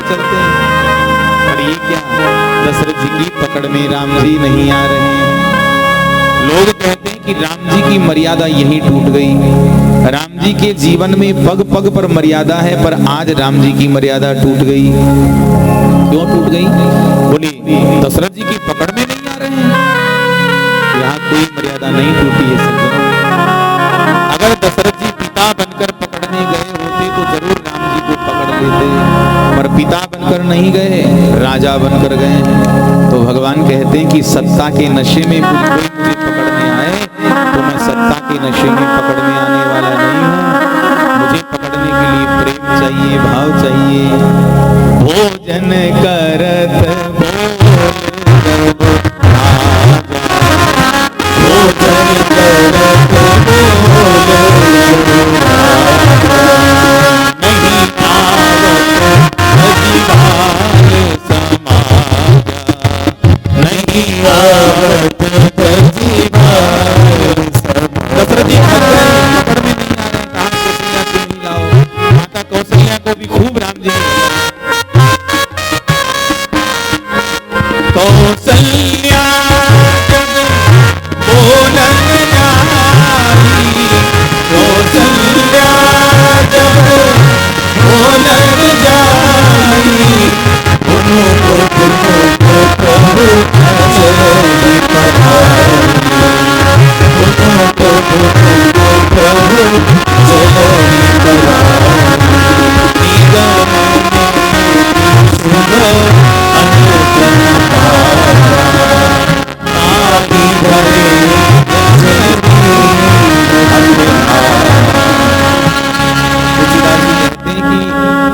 चलते हैं। पर ये क्या, दशरथ जी की पकड़ में राम जी नहीं आ रहे हैं। लोग कहते हैं कि राम जी की मर्यादा यहीं टूट गई। राम जी के जीवन में पग पग पर मर्यादा है, पर आज राम जी की मर्यादा टूट गई। क्यों टूट गई? बोले दशरथ जी की पकड़ में नहीं आ रहे हैं। यहाँ कोई मर्यादा नहीं टूटी है सज्जनों। अगर दशरथ जी पिता बनकर पकड़ने गए होते तो जरूर राम जी को पकड़ लेते, पर पिता बनकर नहीं गए, राजा बनकर गए हैं। तो भगवान कहते हैं कि सत्ता के नशे में कोई मुझे पकड़ने आए तो मैं सत्ता के नशे में पकड़ने आने वाला नहीं हूँ। मुझे पकड़ने के लिए प्रेम चाहिए, भाव चाहिए। भोजन करत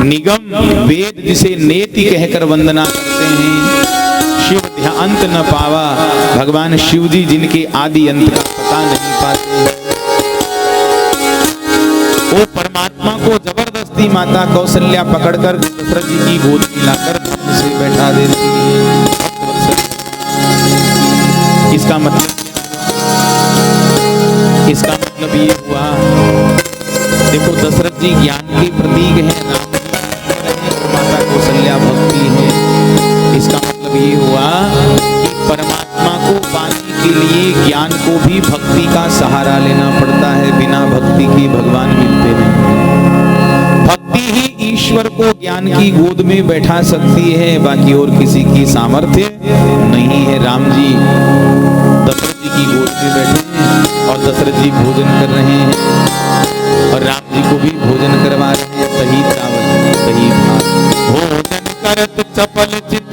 निगम वेद जिसे नेति कहकर वंदना करते हैं, शिव अंत न पावा। भगवान शिव जी जिनके आदि अंत का पता नहीं पाते, वो परमात्मा को जबरदस्ती माता कौशल्या पकड़कर दशरथ जी की गोद में लाकर से बैठा देती है। इसका मतलब ये हुआ, देखो दशरथ जी ज्ञान के प्रतीक हैं, माता कौशल्या भक्ति है। इसका मतलब ये हुआ कि परमात्मा को पाने के लिए ज्ञान को भी भक्ति का सहारा लेना पड़ता है। बिना भक्ति के भगवान मिलते नहीं। भक्ति ही ईश्वर को ज्ञान की गोद में बैठा सकती है, बाकी और किसी की सामर्थ्य नहीं है। राम जी दशरथ जी की गोद में बैठे हैं और दशरथ जी भोजन कर रहे हैं और राम जी को भी भोजन करवा रहे हैं। दही चावल, दही भात। भोजन करत चपल चित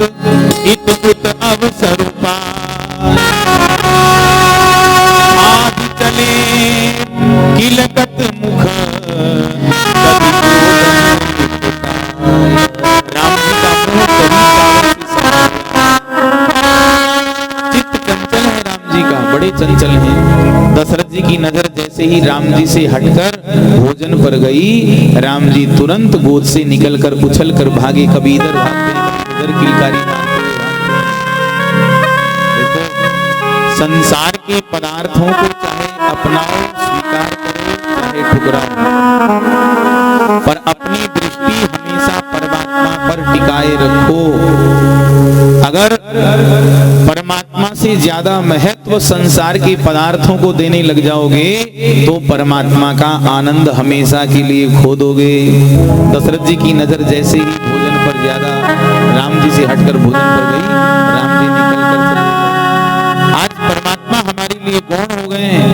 इत उत अवसर पाय, आज चले किलकत मुख कभी राम जी का मुंह चित्त चंचल है। राम जी का बड़े चंचल हैं। दशरथ जी की नजर जैसे ही राम जी से हटकर भोजन पर गई, राम जी तुरंत गोद से निकलकर उछलकर भागे। कभी इधर भागते, इधर किलकारी मारते। देखो संसार के पदार्थों को चाहे अपनाओ, स्वीकार करो, चाहे ठुकराओ, पर अपनी दृष्टि हमेशा परमात्मा पर टिकाए रखो। अगर परमात्मा से ज्यादा महत्व संसार के पदार्थों को देने लग जाओगे तो परमात्मा का आनंद हमेशा के लिए खो दोगे। दशरथ जी की नजर जैसे ही भोजन पर ज्यादा राम जी से हटकर भोजन पर गई, राम जी निकल कर चले गए। आज परमात्मा हमारे लिए गौण हो गए हैं।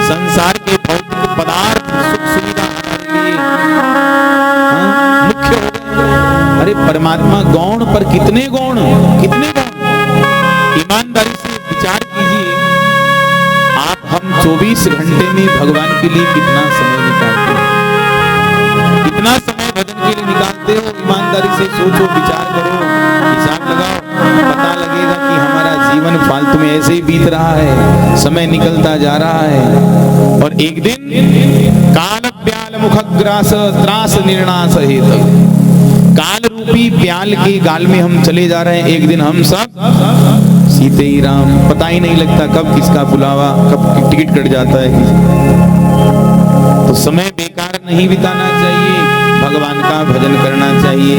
संसार के भौतिक पदार्थ, सुख सुविधा हमारे लिए मुख्य हो गए। अरे परमात्मा गौण, पर कितने गौण, कितने गौण। ईमानदारी से विचार कीजिए, आप हम 24 घंटे में भगवान के लिए कितना समय निकालते हो, कितना समय भजन के लिए निकालते हो। ईमानदारी से सोचो, विचार करो, हिसाब लगाओ, पता लगेगा कि हमारा जीवन फालतू में ऐसे ही बीत रहा है, समय निकलता जा रहा है। और एक दिन काल प्याल मुखग्रास त्रास निर्णास हेतु, काल रूपी प्याल के गाल में हम चले जा रहे हैं। एक दिन हम सब सीते ही राम, पता ही नहीं लगता कब किसका बुलावा, कब टिकट कट जाता है। तो समय बेकार नहीं बिताना चाहिए, भगवान का भजन करना चाहिए।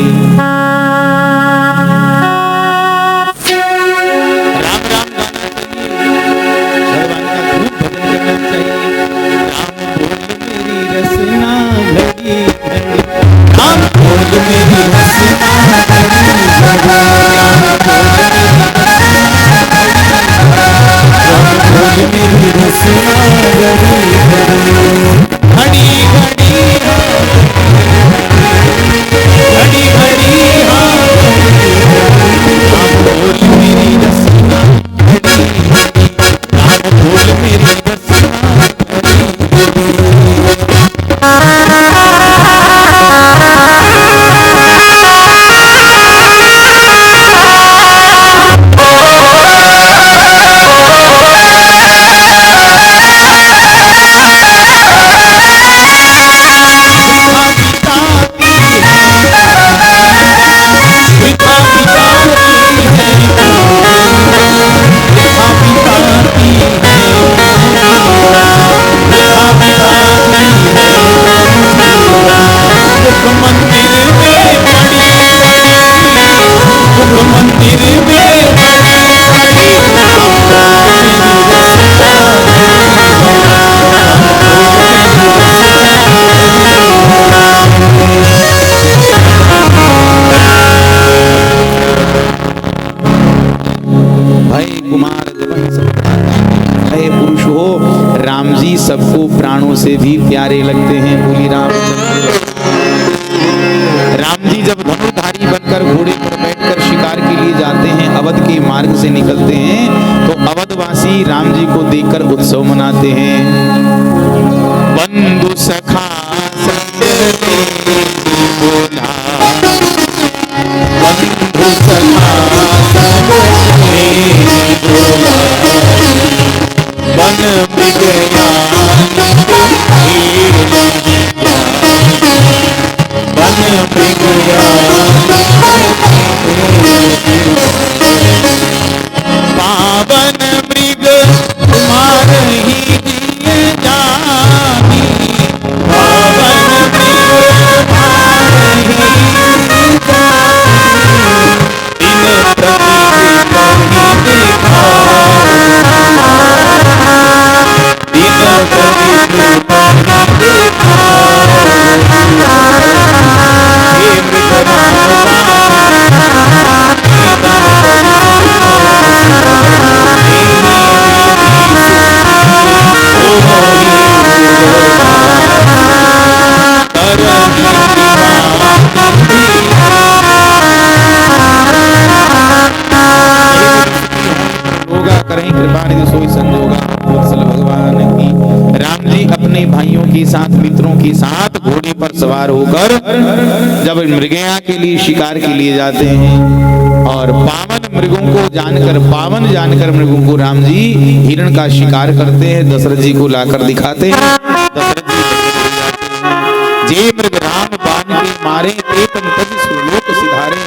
से भी प्यारे लगते हैं। बोली रामचंद्र। राम जी जब धनुर्धारी बनकर घोड़े पर बैठकर शिकार के लिए जाते हैं, अवध के मार्ग से निकलते हैं, तो अवधवासी राम जी को देखकर उत्सव मनाते हैं। बंधु सखा संग बोला, बंधु सखा संग बोला, बन मृगया पावन मृग तुम्हार ही दिए जानी, पावन मृग तुम्हार ही दिए जानी, दिन प्रति कहीं देखा, दिन प्रति कहीं देखा, करें कृपा निधि सोई संजोगा वत्सल भगवान की। राम जी अपने भाइयों के साथ, मित्रों के साथ घोड़े पर सवार होकर जब मृगया के लिए शिकार के लिए जाते हैं, और पावन मृगों को जानकर, पावन जानकर मृगों को राम जी हिरण का शिकार करते हैं, दशरथ जी को लाकर दिखाते हैं। दशरथ जी जे मृग राम बाण के मारे, ते तन तज सुरलोक सिधारे।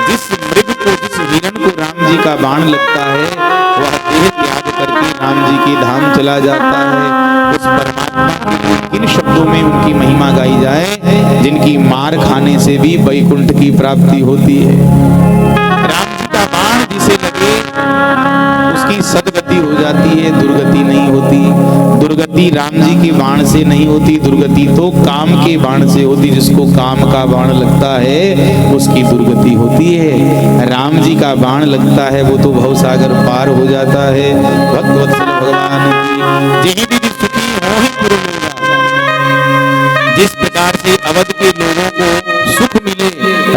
जिस मृग को, जिस हिरण को राम जी का बाण लगता है, वह देह त्याग करके राम जी के धाम चला जाता है। उस परमात्मा की किन शब्दों में उनकी महिमा गाई जाए, जिनकी मार खाने से भी वैकुंठ की प्राप्ति होती है। राम जी का बाण जिसे लगे उसकी सदगति हो जाती है, दुर्गति नहीं होती। दुर्गति राम जी के बाण से नहीं होती, दुर्गति तो काम के बाण से होती। जिसको काम का बाण लगता है उसकी दुर्गति होती है। राम जी का बाण लगता है वो तो भवसागर पार हो जाता है। भक्तवत्सल भगवान की जय विधि सुखी हो ही पुर मिलेगा। जिस प्रकार से अवध के लोगों को सुख मिले,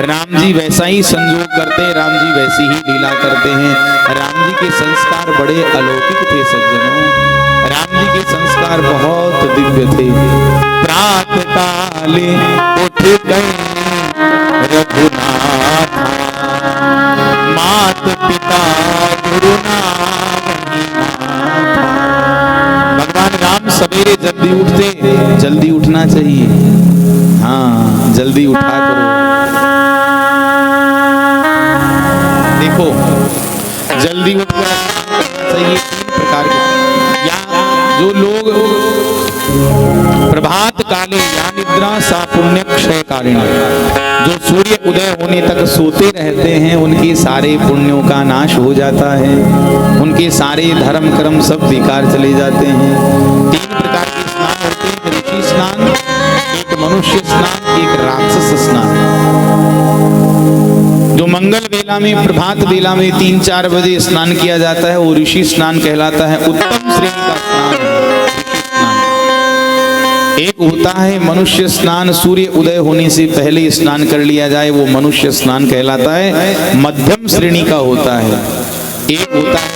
राम जी वैसा ही संयोग करते हैं, राम जी वैसी ही लीला करते हैं। राम जी के संस्कार बड़े अलौकिक थे सज्जनों, राम जी के संस्कार बहुत दिव्य थे। प्रातः काले उठ गए रघुनाथ, मात पिता गुरु नाम भगवान राम सवेरे जल्दी उठते, जल्दी उठना चाहिए, हाँ जल्दी उठा करो। देखो जल्दी उठना चाहिए तीन प्रकार के, या जो लोग प्रभात काले या निद्रा सा पुण्य क्षय कालीन, जो सूर्य उदय होने तक सोते रहते हैं, उनके सारे पुण्यों का नाश हो जाता है, उनके सारे धर्म कर्म सब बेकार चले जाते हैं। तीन प्रकार के स्नान होते हैं, ऋषि स्नान, एक मनुष्य स्नान, एक राक्षस स्नान। जो मंगल बेला में, प्रभात बेला में 3-4 बजे स्नान किया जाता है वो ऋषि स्नान कहलाता है, उत्तम श्रेणी का स्नान है ऋषि स्नान। एक होता है मनुष्य स्नान, सूर्य उदय होने से पहले स्नान कर लिया जाए, वो मनुष्य स्नान कहलाता है, मध्यम श्रेणी का होता है। एक होता है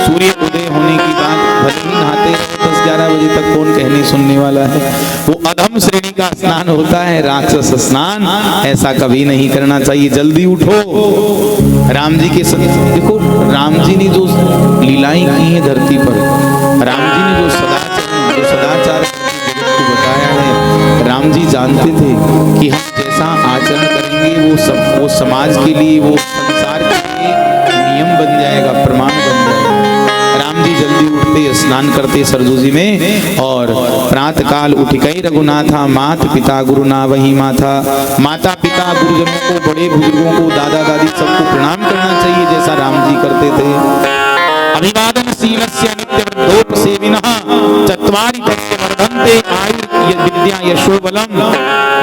सूर्य उदय होने की बात, भले ही नहाते 10-11 बजे तक कौन कहने सुनने वाला है, वो अधम श्रेणी का स्नान होता है, राक्षस स्नान। ऐसा कभी नहीं करना चाहिए। जल्दी उठो। राम जी के देखो, राम जी ने जो लीलाएं की हैं धरती पर, राम जी ने जो सदाचार को बताया है, राम जी जानते थे कि हम जैसा आचरण करेंगे वो समाज के लिए, वो संसार के लिए नियम बन जाएगा, प्रमाण बन जाएगा। राम जी जल्दी उठते, स्नान करते सरजूजी में, और प्रातः काल उठ गई रघुनाथा, मात पिता गुरु ना वही माथा। माता पिता गुरुजनों को, बड़े बुजुर्गों को, दादा दादी सबको प्रणाम करना चाहिए, जैसा राम जी करते थे। अभिवादन शीलस्य नित्यवृद्धोपसेविनः चत्वारि तस्य वर्धन्ते आयुर्विद्या यशोबलम।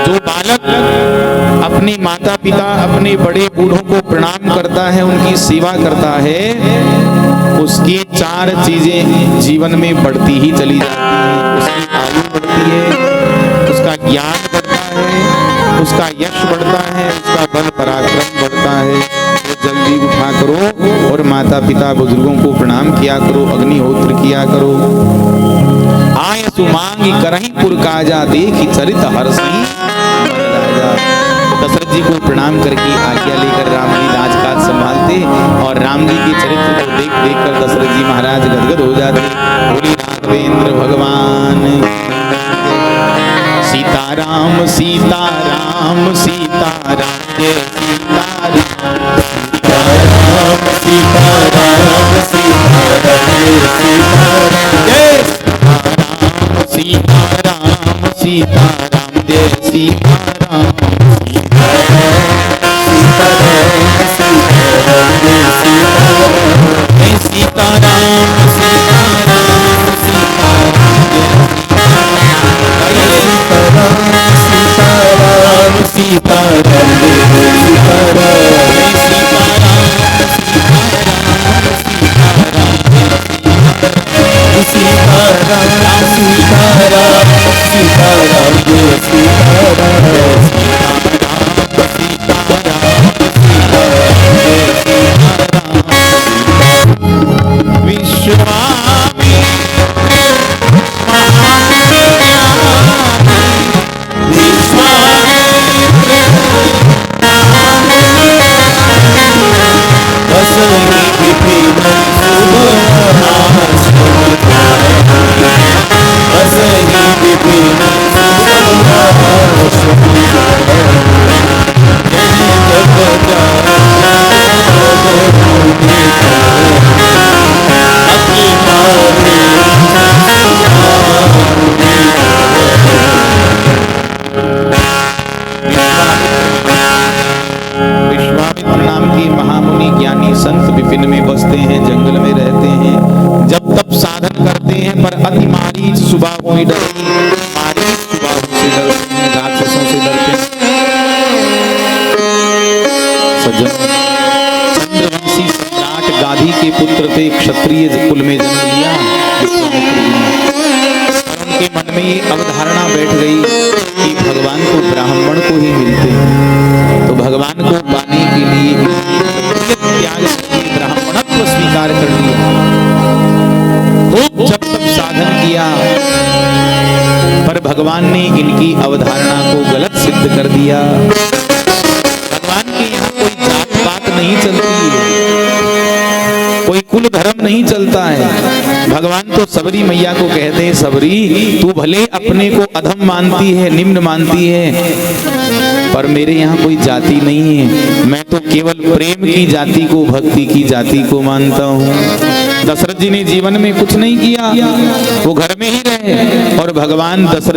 जो बालक अपने माता पिता अपने बड़े बूढ़ों को प्रणाम करता है, उनकी सेवा करता है, उसकी 4 चीजें जीवन में बढ़ती ही चली जाती हैं। उसकी आयु बढ़ती है, उसका ज्ञान बढ़ता है, उसका यश बढ़ता है, उसका बल पराक्रम बढ़ता है। तो जल्दी उठा करो और माता पिता बुजुर्गों को प्रणाम किया करो, अग्निहोत्र किया करो। आय सुमांगी करही पुर काजा, देखी चरित हर्षही मन राजा। दशरथ जी को प्रणाम करके आज्ञा लेकर राम जी राजकाज संभालते और राम जी के चरित्र को देख देख कर दशरथ जी महाराज गदगद हो जाते। बोली राघवेंद्र भगवान सीताराम सीताराम सीताराम जय सीताराम सीताराम सीताराम सीताराम सीताराम सीताराम जय सीताराम चंद्रवंशी सम्राट गाधी के पुत्र थे, क्षत्रिय कुल में जन्म लिया। उनके मन में ये अवधारणा बैठ गई कि भगवान तो ब्राह्मण को ही मिलते हैं, तो भगवान को पाने के लिए त्याग ब्राह्मणत्व स्वीकार कर लिया। खूब जब तक साधन किया पर भगवान ने इनकी अवधारणा को गलत सिद्ध कर दिया। भगवान के यहाँ कोई जात पात नहीं चलती है, कोई कुल धर्म नहीं चलता है। भगवान तो सबरी मैया को कहते हैं, सबरी तू भले अपने को अधम मानती है, निम्न मानती है, पर मेरे यहाँ कोई जाति नहीं है। मैं तो केवल प्रेम की जाति को, भक्ति की जाति को मानता हूँ। दशरथ जी ने जीवन में कुछ नहीं किया, वो घर में ही रहे और भगवान दशरथ